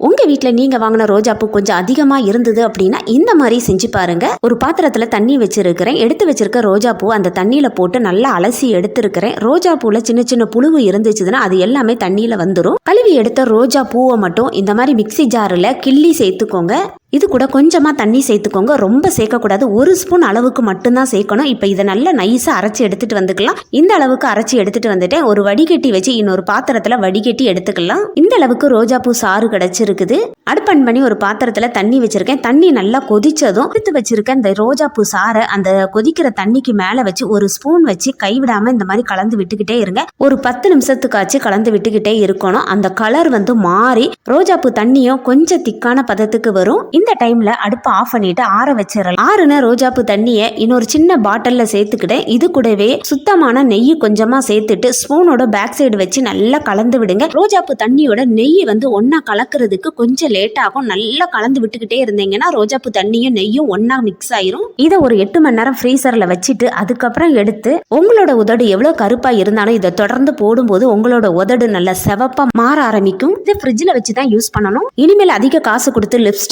உங்க வீட்ல நீங்க வாங்கின ரோஜாப்பூ கொஞ்சம் அதிகமா இருந்தது அப்படின்னா இந்த மாதிரி செஞ்சு பாருங்க. ஒரு பாத்திரத்துல தண்ணி வச்சிருக்கிறேன். எடுத்து வச்சிருக்க ரோஜாப்பூ அந்த தண்ணியில போட்டு நல்லா அலசி எடுத்திருக்கிறேன். ரோஜா பூல சின்ன சின்ன புழுவு இருந்துச்சுன்னா அது எல்லாமே தண்ணியில வந்துடும். கழுவி எடுத்த ரோஜா பூவை மட்டும் இந்த மாதிரி மிக்சி ஜாரில் கிள்ளி சேர்த்துக்கோங்க. இது கூட கொஞ்சமா தண்ணி சேர்த்துக்கோங்க. ரொம்ப சேர்க்கக்கூடாது. 1 ஸ்பூன் அளவுக்கு மட்டும்தான் சேர்க்கணும். இப்போ இதை நல்லா நைஸா அரைச்சி எடுத்துட்டு வந்துக்கலாம். இந்த அளவுக்கு அரைச்சி எடுத்துட்டு வந்துட்டேன். ஒரு வடிகட்டி வச்சு இன்னொரு பாத்திரத்துல வடிகட்டி எடுத்துக்கலாம். இந்த அளவுக்கு ரோஜா பூ சாறு கிடைச்சிருக்குது. அடுப்பன் பண்ணி ஒரு பாத்திரத்துல தண்ணி வச்சிருக்கேன். தண்ணி நல்லா கொதிச்சதும் எடுத்து வச்சிருக்கேன் இந்த ரோஜா பூ சாறை அந்த கொதிக்கிற தண்ணிக்கு மேல வச்சு 1 ஸ்பூன் வச்சு கைவிடாம இந்த மாதிரி கலந்து விட்டுக்கிட்டே இருங்க. ஒரு 10 நிமிஷத்துக்காச்சு கலந்து விட்டுக்கிட்டே இருக்கணும். அந்த கலர் மாறி ரோஜா பூ தண்ணியும் கொஞ்சம் திக்கான பதத்துக்கு வரும். இந்த டைம்ல அடுப்பை ஆஃப் பண்ணிட்டு ஆற வச்சிடலாம். ஆறுன ரோஜாப்பூ தண்ணியை இன்னொரு சின்ன பாட்டில்ல சேர்த்துக்கிட்டேன். இது கூடவே சுத்தமான நெய் கொஞ்சமா சேர்த்துட்டு ஸ்பூனோட பேக் சைடு வச்சு நல்லா கலந்து விடுங்க. ரோஜாப்பூ தண்ணியோட நெய் ஒன்னா கலக்கிறதுக்கு கொஞ்சம் லேட் ஆகும். நல்லா கலந்து விட்டுக்கிட்டே இருந்தீங்கன்னா ரோஜாப்பூ தண்ணியும் நெய்யும் ஒன்னா மிக்ஸ் ஆயிரும். இதை ஒரு 8 மணி நேரம் ஃப்ரீசர்ல வச்சுட்டு அதுக்கப்புறம் எடுத்து உங்களோட உதடு எவ்வளவு கருப்பா இருந்தாலும் இதை தொடர்ந்து போடும்போது உங்களோட உதடு நல்லா செவப்பா மாற ஆரம்பிக்கும். இதை ஃப்ரிட்ஜ்ல வச்சுதான் யூஸ் பண்ணணும். இனிமேல் அதிக காசு கொடுத்து லிப்ஸ்டிக்